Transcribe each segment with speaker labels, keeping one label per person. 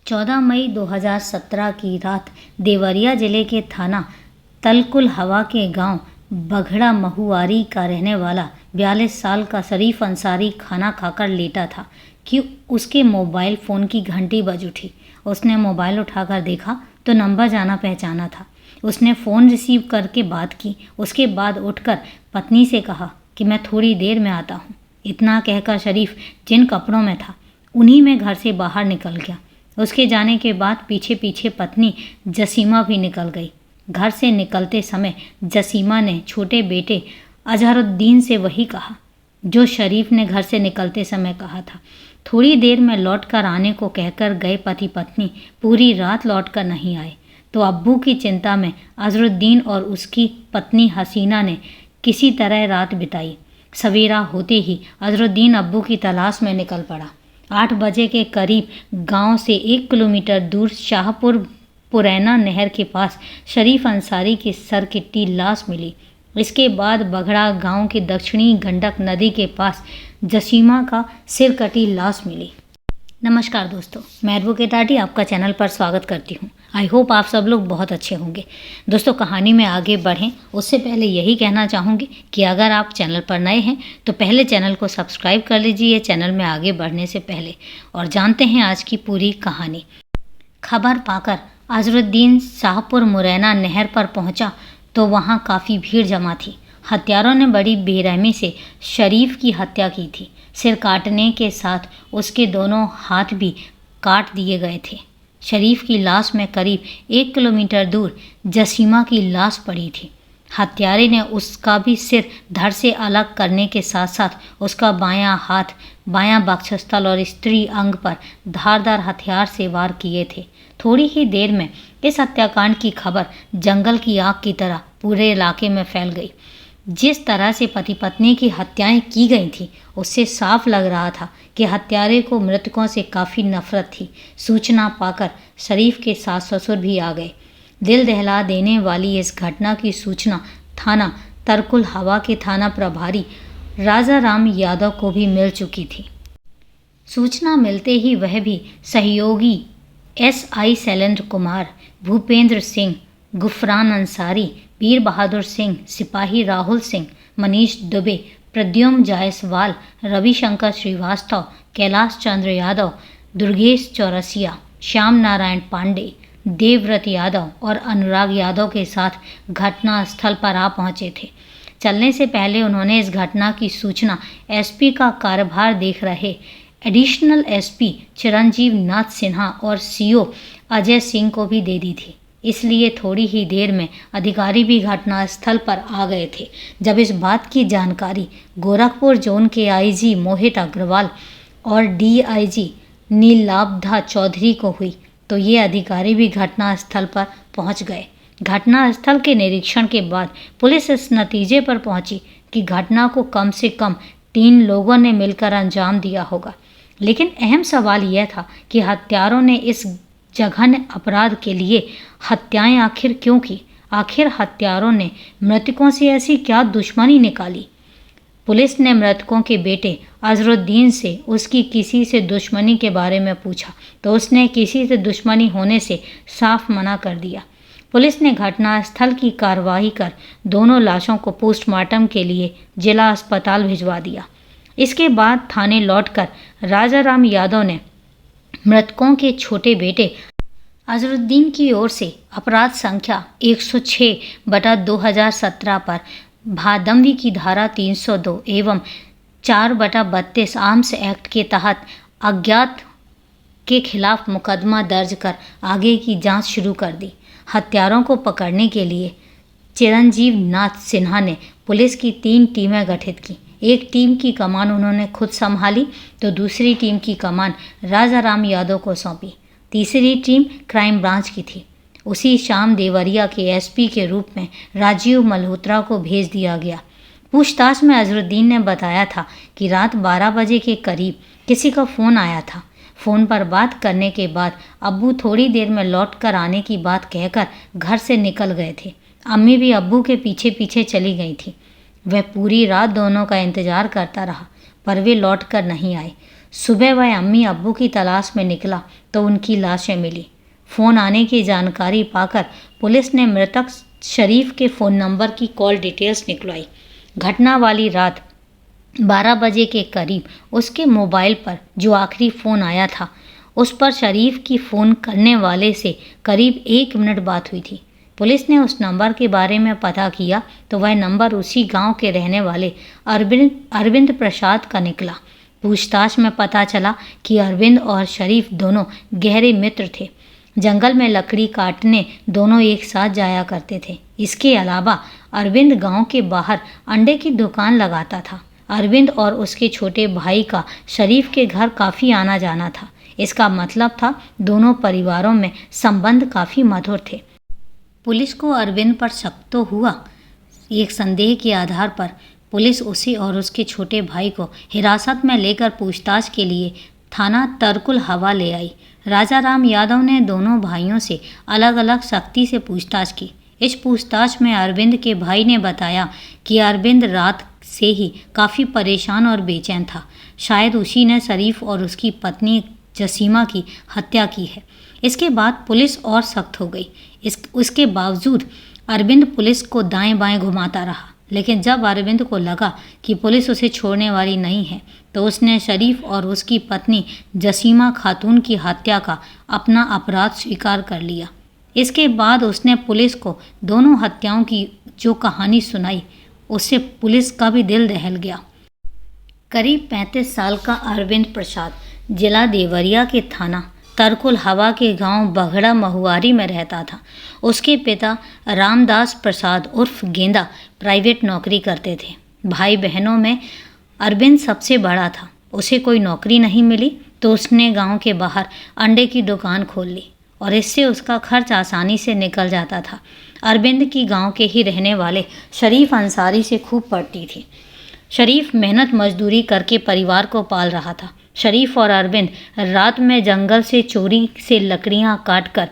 Speaker 1: 14 मई 2017 की रात देवरिया जिले के थाना तलकुल हवा के गांव बघड़ा महुआरी का रहने वाला 42 साल का शरीफ अंसारी खाना खाकर लेटा था कि उसके मोबाइल फ़ोन की घंटी बज उठी। उसने मोबाइल उठाकर देखा तो नंबर जाना पहचाना था। उसने फ़ोन रिसीव करके बात की। उसके बाद उठकर पत्नी से कहा कि मैं थोड़ी देर में आता हूँ। इतना कहकर शरीफ जिन कपड़ों में था उन्हीं में घर से बाहर निकल गया। उसके जाने के बाद पीछे पीछे पत्नी जसीमा भी निकल गई। घर से निकलते समय जसीमा ने छोटे बेटे अजहरुद्दीन से वही कहा जो शरीफ ने घर से निकलते समय कहा था। थोड़ी देर में लौट कर आने को कहकर गए पति पत्नी पूरी रात लौट कर नहीं आए तो अब्बू की चिंता में अजहरुद्दीन और उसकी पत्नी हसीना ने किसी तरह रात बिताई। सवेरा होते ही अजहरुद्दीन अब्बू की तलाश में निकल पड़ा। 8 बजे के करीब गांव से 1 किलोमीटर दूर शाहपुर पुरैना नहर के पास शरीफ अंसारी की सरकिट्टी लाश मिली। इसके बाद बघड़ा गांव के दक्षिणी गंडक नदी के पास जसीमा का सिर कटी लाश मिली। नमस्कार दोस्तों, मैं एडवोकेट आरटी आपका चैनल पर स्वागत करती हूं। आई होप आप सब लोग बहुत अच्छे होंगे। दोस्तों, कहानी में आगे बढ़ें उससे पहले यही कहना चाहूँगी कि अगर आप चैनल पर नए हैं तो पहले चैनल को सब्सक्राइब कर लीजिए चैनल में आगे बढ़ने से पहले। और जानते हैं आज की पूरी कहानी। खबर पाकर अजहरुद्दीन शाहपुर मुरैना नहर पर पहुंचा तो वहां काफ़ी भीड़ जमा थी। हत्यारों ने बड़ी बेरहमी से शरीफ की हत्या की थी। सिर काटने के साथ उसके दोनों हाथ भी काट दिए गए थे। शरीफ की लाश में करीब 1 किलोमीटर दूर जसीमा की लाश पड़ी थी। हत्यारे ने उसका भी सिर धड़ से अलग करने के साथ साथ उसका बायां हाथ, बायां वक्षस्थल और स्त्री अंग पर धारदार हथियार से वार किए थे। थोड़ी ही देर में इस हत्याकांड की खबर जंगल की आग की तरह पूरे इलाके में फैल गई। जिस तरह से पति पत्नी की हत्याएं की गई थी उससे साफ लग रहा था कि हत्यारे को मृतकों से काफ़ी नफरत थी। सूचना पाकर शरीफ के सास ससुर भी आ गए। दिल दहला देने वाली इस घटना की सूचना थाना तरकुल हवा के थाना प्रभारी राजा राम यादव को भी मिल चुकी थी। सूचना मिलते ही वह भी सहयोगी SI शैलेंद्र कुमार, भूपेंद्र सिंह, गुफरान अंसारी, वीर बहादुर सिंह, सिपाही राहुल सिंह, मनीष दुबे, प्रद्युम्न जायसवाल, रविशंकर श्रीवास्तव, कैलाश चंद्र यादव, दुर्गेश चौरसिया, श्याम नारायण पांडे, देवव्रत यादव और अनुराग यादव के साथ घटना स्थल पर आ पहुंचे थे। चलने से पहले उन्होंने इस घटना की सूचना SP का कार्यभार देख रहे एडिशनल SP चिरंजीव नाथ सिन्हा और CO अजय सिंह को भी दे दी थी। इसलिए थोड़ी ही देर में अधिकारी भी घटना स्थल पर आ गए थे। जब इस बात की जानकारी गोरखपुर जोन के IG मोहित अग्रवाल और DIG नीलाब्धा चौधरी को हुई तो ये अधिकारी भी घटना स्थल पर पहुंच गए। घटना स्थल के निरीक्षण के बाद पुलिस इस नतीजे पर पहुंची कि घटना को कम से कम 3 लोगों ने मिलकर अंजाम दिया होगा। लेकिन अहम सवाल यह था कि हत्यारों ने इस जघन्य अपराध के लिए हत्याएं आखिर क्यों की? आखिर हत्यारों ने मृतकों से ऐसी क्या दुश्मनी निकाली? पुलिस ने मृतकों के बेटे अजहरुद्दीन से उसकी किसी से दुश्मनी के बारे में पूछा तो उसने किसी से दुश्मनी होने से साफ मना कर दिया। पुलिस ने घटनास्थल की कार्रवाई कर दोनों लाशों को पोस्टमार्टम के लिए जिला अस्पताल भिजवा दिया। इसके बाद थाने लौटकर राजा राम यादव ने मृतकों के छोटे बेटे अजहरुद्दीन की ओर से अपराध संख्या 106/2017 पर भादमवी की धारा 302 एवं 4/32 आर्म्स एक्ट के तहत अज्ञात के खिलाफ मुकदमा दर्ज कर आगे की जांच शुरू कर दी। हत्यारों को पकड़ने के लिए चिरंजीव नाथ सिन्हा ने पुलिस की 3 टीमें गठित की। एक टीम की कमान उन्होंने खुद संभाली तो दूसरी टीम की कमान राजा राम यादव को सौंपी। तीसरी टीम क्राइम ब्रांच की थी। उसी शाम देवरिया के SP के रूप में राजीव मल्होत्रा को भेज दिया गया। पूछताछ में अजहरुद्दीन ने बताया था कि रात 12 बजे के करीब किसी का फ़ोन आया था। फ़ोन पर बात करने के बाद अब्बू थोड़ी देर में लौट कर आने की बात कहकर घर से निकल गए थे। अम्मी भी अब्बू के पीछे पीछे चली गई थी। वह पूरी रात दोनों का इंतज़ार करता रहा पर वे लौट कर नहीं आए। सुबह वह अम्मी अब्बू की तलाश में निकला तो उनकी लाशें मिली। फ़ोन आने की जानकारी पाकर पुलिस ने मृतक शरीफ के फ़ोन नंबर की कॉल डिटेल्स निकलवाई। घटना वाली रात 12 बजे के करीब उसके मोबाइल पर जो आखिरी फ़ोन आया था उस पर शरीफ की फ़ोन करने वाले से करीब 1 मिनट बात हुई थी। पुलिस ने उस नंबर के बारे में पता किया तो वह नंबर उसी गांव के रहने वाले अरविंद प्रसाद का निकला। पूछताछ में पता चला कि अरविंद और शरीफ दोनों गहरे मित्र थे। जंगल में लकड़ी काटने दोनों एक साथ जाया करते थे। इसके अलावा अरविंद गांव के बाहर अंडे की दुकान लगाता था। अरविंद और उसके छोटे भाई का शरीफ के घर काफ़ी आना जाना था। इसका मतलब था दोनों परिवारों में संबंध काफ़ी मधुर थे। पुलिस को अरविंद पर शक तो हुआ। एक संदेह के आधार पर पुलिस उसे और उसके छोटे भाई को हिरासत में लेकर पूछताछ के लिए थाना तरकुल हवा ले आई। राजा राम यादव ने दोनों भाइयों से अलग अलग सख्ती से पूछताछ की। इस पूछताछ में अरविंद के भाई ने बताया कि अरविंद रात से ही काफ़ी परेशान और बेचैन था। शायद उसी ने शरीफ और उसकी पत्नी जसीमा की हत्या की है। इसके बाद पुलिस और सख्त हो गई। उसके बावजूद अरविंद पुलिस को दाएं बाएं घुमाता रहा, लेकिन जब अरविंद को लगा कि पुलिस उसे छोड़ने वाली नहीं है तो उसने शरीफ और उसकी पत्नी जसीमा खातून की हत्या का अपना अपराध स्वीकार कर लिया। इसके बाद उसने पुलिस को दोनों हत्याओं की जो कहानी सुनाई उससे पुलिस का भी दिल दहल गया। करीब 35 साल का अरविंद प्रसाद जिला देवरिया के थाना तरकुल हवा के गांव बघड़ा महुआरी में रहता था। उसके पिता रामदास प्रसाद उर्फ गेंदा प्राइवेट नौकरी करते थे। भाई बहनों में अरविंद सबसे बड़ा था। उसे कोई नौकरी नहीं मिली तो उसने गांव के बाहर अंडे की दुकान खोल ली और इससे उसका खर्च आसानी से निकल जाता था। अरविंद की गांव के ही रहने वाले शरीफ अंसारी से खूब पड़ती थी। शरीफ मेहनत मजदूरी करके परिवार को पाल रहा था। शरीफ और अरविंद रात में जंगल से चोरी से लकड़ियां काटकर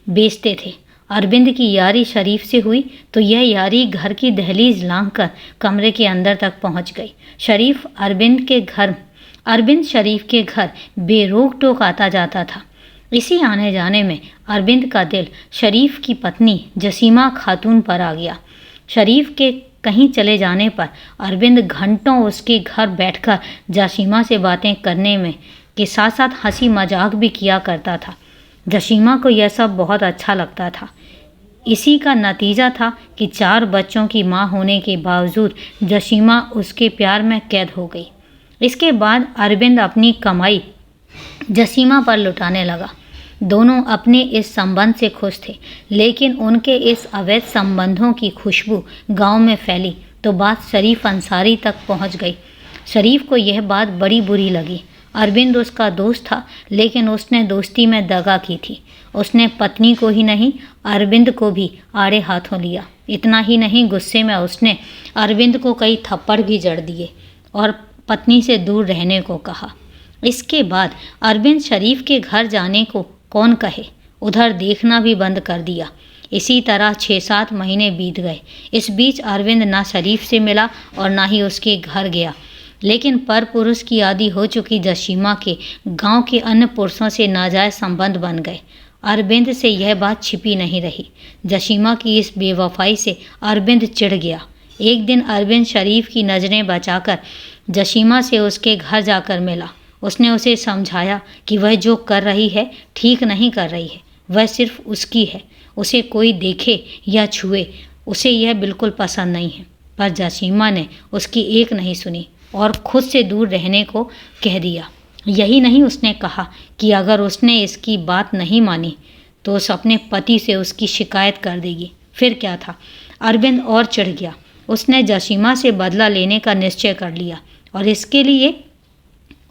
Speaker 1: बेचते थे। अरविंद की यारी शरीफ से हुई तो यह यारी घर की दहलीज लांघकर कमरे के अंदर तक पहुंच गई। अरविंद शरीफ के घर बेरोक टोक आता जाता था। इसी आने जाने में अरविंद का दिल शरीफ की पत्नी जसीमा खातून पर आ गया। शरीफ के कहीं चले जाने पर अरविंद घंटों उसके घर बैठकर जसीमा से बातें करने में के साथ साथ हंसी मजाक भी किया करता था। जसीमा को यह सब बहुत अच्छा लगता था। इसी का नतीजा था कि 4 बच्चों की मां होने के बावजूद जसीमा उसके प्यार में कैद हो गई। इसके बाद अरविंद अपनी कमाई जसीमा पर लुटाने लगा। दोनों अपने इस संबंध से खुश थे, लेकिन उनके इस अवैध संबंधों की खुशबू गांव में फैली तो बात शरीफ अंसारी तक पहुंच गई। शरीफ को यह बात बड़ी बुरी लगी। अरविंद उसका दोस्त था, लेकिन उसने दोस्ती में दगा की थी। उसने पत्नी को ही नहीं अरविंद को भी आड़े हाथों लिया। इतना ही नहीं, गुस्से में उसने अरविंद को कई थप्पड़ भी जड़ दिए और पत्नी से दूर रहने को कहा। इसके बाद अरविंद शरीफ के घर जाने को कौन कहे, उधर देखना भी बंद कर दिया। इसी तरह 6-7 महीने बीत गए। इस बीच अरविंद ना शरीफ से मिला और ना ही उसके घर गया। लेकिन पर पुरुष की आदि हो चुकी जसीमा के गांव के अन्य पुरुषों से नाजायज संबंध बन गए। अरविंद से यह बात छिपी नहीं रही। जसीमा की इस बेवफाई से अरविंद चिढ़ गया। एक दिन अरविंद शरीफ की नज़रें बचाकर जसीमा से उसके घर जाकर मिला। उसने उसे समझाया कि वह जो कर रही है ठीक नहीं कर रही है। वह सिर्फ उसकी है। उसे कोई देखे या छुए उसे यह बिल्कुल पसंद नहीं है। पर जसीमा ने उसकी एक नहीं सुनी और खुद से दूर रहने को कह दिया। यही नहीं, उसने कहा कि अगर उसने इसकी बात नहीं मानी तो उस अपने पति से उसकी शिकायत कर देगी। फिर क्या था, अरविंद और चिढ़ गया। उसने जसीमा से बदला लेने का निश्चय कर लिया और इसके लिए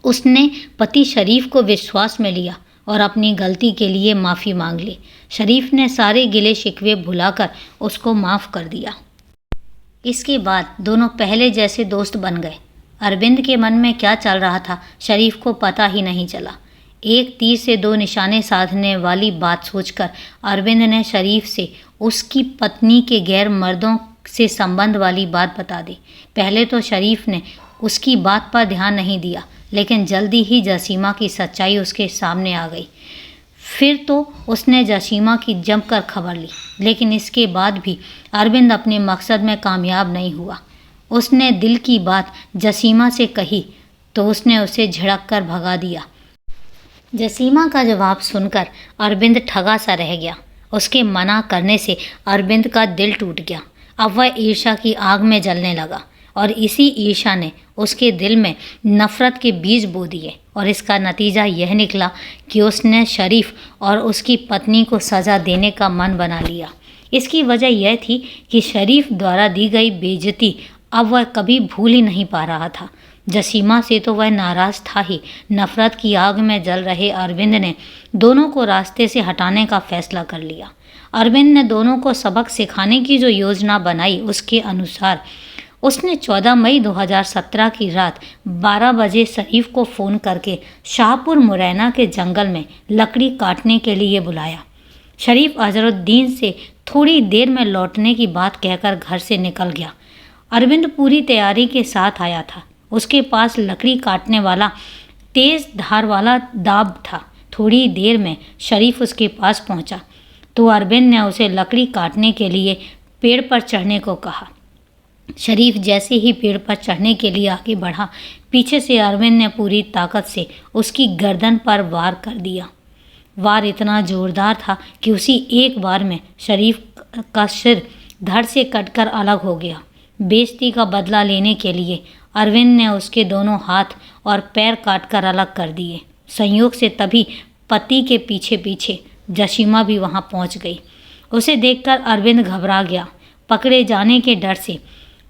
Speaker 1: उसने पति शरीफ को विश्वास में लिया और अपनी गलती के लिए माफ़ी मांग ली। शरीफ ने सारे गिले शिकवे भुलाकर उसको माफ़ कर दिया। इसके बाद दोनों पहले जैसे दोस्त बन गए। अरविंद के मन में क्या चल रहा था शरीफ को पता ही नहीं चला। एक तीर से 2 निशाने साधने वाली बात सोचकर अरविंद ने शरीफ से उसकी पत्नी के गैर मर्दों से संबंध वाली बात बता दी। पहले तो शरीफ ने उसकी बात पर ध्यान नहीं दिया, लेकिन जल्दी ही जसीमा की सच्चाई उसके सामने आ गई। फिर तो उसने जसीमा की जमकर खबर ली, लेकिन इसके बाद भी अरविंद अपने मकसद में कामयाब नहीं हुआ। उसने दिल की बात जसीमा से कही तो उसने उसे झिड़क कर भगा दिया। जसीमा का जवाब सुनकर अरविंद ठगा सा रह गया। उसके मना करने से अरविंद का दिल टूट गया। अब वह ईर्ष्या की आग में जलने लगा और इसी ईर्ष्या ने उसके दिल में नफ़रत के बीज बो दिए और इसका नतीजा यह निकला कि उसने शरीफ और उसकी पत्नी को सज़ा देने का मन बना लिया। इसकी वजह यह थी कि शरीफ द्वारा दी गई बेइज्जती अब वह कभी भूल ही नहीं पा रहा था। जसीमा से तो वह नाराज़ था ही, नफ़रत की आग में जल रहे अरविंद ने दोनों को रास्ते से हटाने का फैसला कर लिया। अरविंद ने दोनों को सबक सिखाने की जो योजना बनाई उसके अनुसार उसने 14 मई 2017 की रात 12 बजे शरीफ को फ़ोन करके शाहपुर मुरैना के जंगल में लकड़ी काटने के लिए बुलाया। शरीफ अजहरुद्दीन से थोड़ी देर में लौटने की बात कहकर घर से निकल गया। अरविंद पूरी तैयारी के साथ आया था। उसके पास लकड़ी काटने वाला तेज़ धार वाला दाब था। थोड़ी देर में शरीफ उसके पास पहुंचा तो अरविंद ने उसे लकड़ी काटने के लिए पेड़ पर चढ़ने को कहा। शरीफ जैसे ही पेड़ पर चढ़ने के लिए आगे बढ़ा, पीछे से अरविंद ने पूरी ताकत से उसकी गर्दन पर वार कर दिया। वार इतना ज़ोरदार था कि उसी एक बार में शरीफ का सिर धड़ से कटकर अलग हो गया। बेइज्जती का बदला लेने के लिए अरविंद ने उसके दोनों हाथ और पैर काटकर अलग कर दिए। संयोग से तभी पति के पीछे पीछे जसीमा भी वहां पहुंच गई। उसे देखकर अरविंद घबरा गया। पकड़े जाने के डर से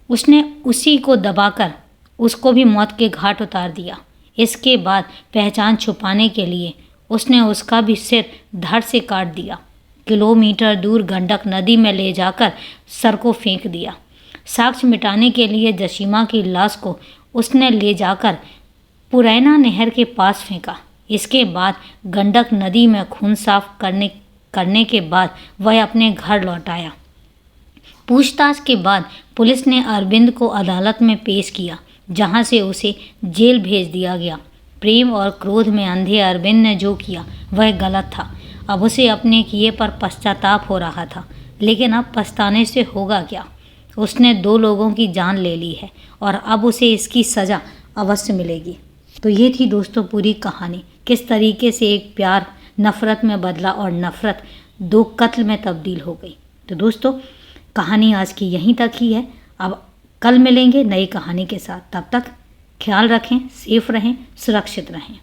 Speaker 1: उसने उसी को दबाकर उसको भी मौत के घाट उतार दिया। इसके बाद पहचान छुपाने के लिए उसने उसका भी सिर धड़ से काट दिया। किलोमीटर दूर गंडक नदी में ले जाकर सर को फेंक दिया। साक्ष्य मिटाने के लिए जसीमा की लाश को उसने ले जाकर पुरैना नहर के पास फेंका। इसके बाद गंडक नदी में खून साफ करने के बाद वह अपने घर लौट आया। पूछताछ के बाद पुलिस ने अरविंद को अदालत में पेश किया, जहां से उसे जेल भेज दिया गया। प्रेम और क्रोध में अंधे अरविंद ने जो किया वह गलत था। अब उसे अपने किए पर पश्चाताप हो रहा था, लेकिन अब पछताने से होगा क्या। उसने 2 लोगों की जान ले ली है और अब उसे इसकी सज़ा अवश्य मिलेगी। तो ये थी दोस्तों पूरी कहानी, किस तरीके से एक प्यार नफ़रत में बदला और नफ़रत 2 कत्ल में तब्दील हो गई। तो दोस्तों कहानी आज की यहीं तक ही है। अब कल मिलेंगे नई कहानी के साथ। तब तक ख्याल रखें, सेफ रहें, सुरक्षित रहें।